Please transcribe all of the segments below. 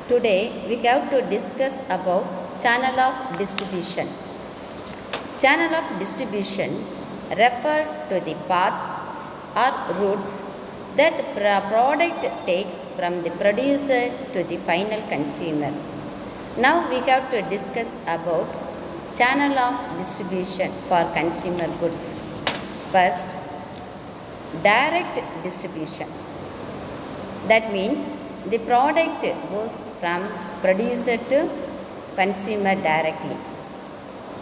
Today we have to discuss about channel of distribution. Channel of distribution refer to the paths or routes that product takes from the producer to the final consumer. Now we have to discuss about channel of distribution for consumer goods. First, direct distribution. That means the product goes from producer to consumer directly.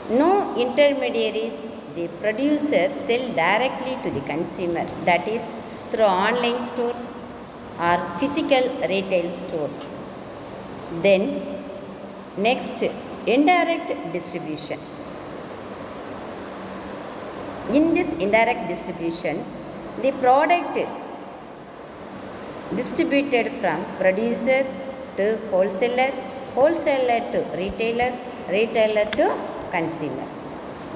No intermediaries, the producer sell directly to the consumer, that is through online stores or physical retail stores. Then next, indirect distribution. In this indirect distribution, the product distributed from producer to wholesaler, wholesaler to retailer, retailer to consumer.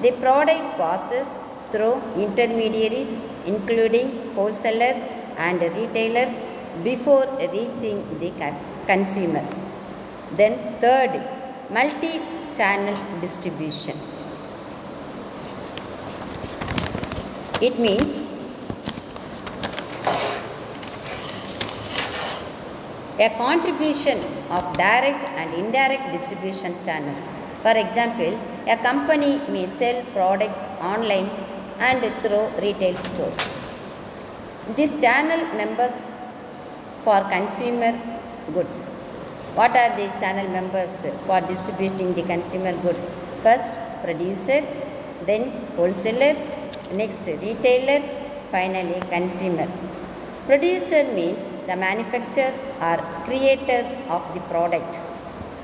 The product passes through intermediaries including wholesalers and retailers before reaching the consumer. Then third, multi-channel distribution. It means a contribution of direct and indirect distribution channels. For example, a company may sell products online and through retail stores. This channel members for consumer goods. What are these channel members for distributing the consumer goods? First, producer, then wholesaler, next retailer, finally consumer. Producer means the manufacturer or creator of the product.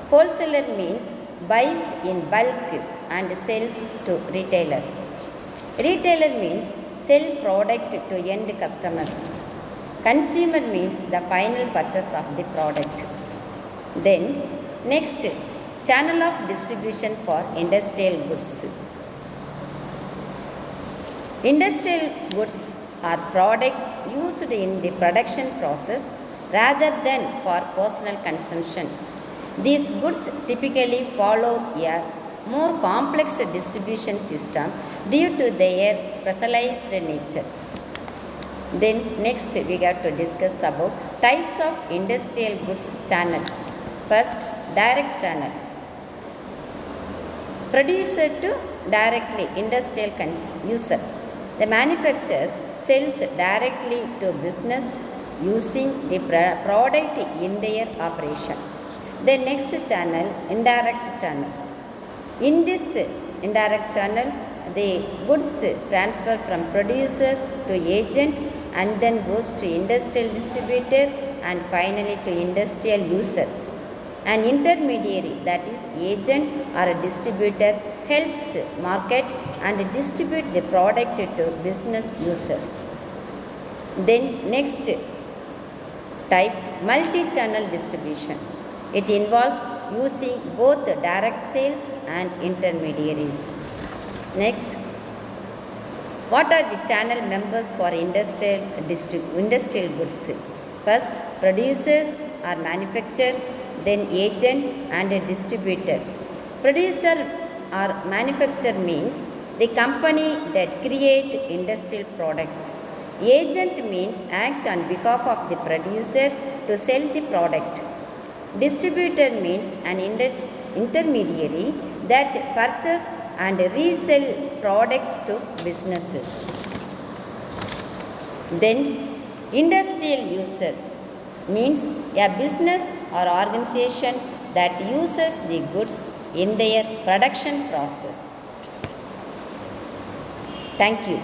Wholesaler means buys in bulk and sells to retailers. Retailer means sell product to end customers. Consumer means the final purchase of the product. Then next, channel of distribution for industrial goods. Industrial goods are products used in the production process rather than for personal consumption. These goods typically follow a more complex distribution system due to their specialized nature. Then next we have to discuss about types of industrial goods channel. First, direct channel. Producer to directly industrial user. The manufacturer sells directly to business using the product in their operation. The next channel, indirect channel. In this indirect channel, the goods transfer from producer to agent and then goes to industrial distributor and finally to industrial user. An intermediary, that is agent or a distributor, helps market and distribute the product to business users. Then next type, multi-channel distribution. It involves using both direct sales and intermediaries. Next, what are the channel members for industrial goods? First, producers or manufacturer, then agent and a distributor. Producer or manufacturer means the company that create industrial products. Agent means act on behalf of the producer to sell the product. Distributor means an intermediary that purchase and resell products to businesses. Then industrial user means a business or organization that uses the goods in their production process. Thank you.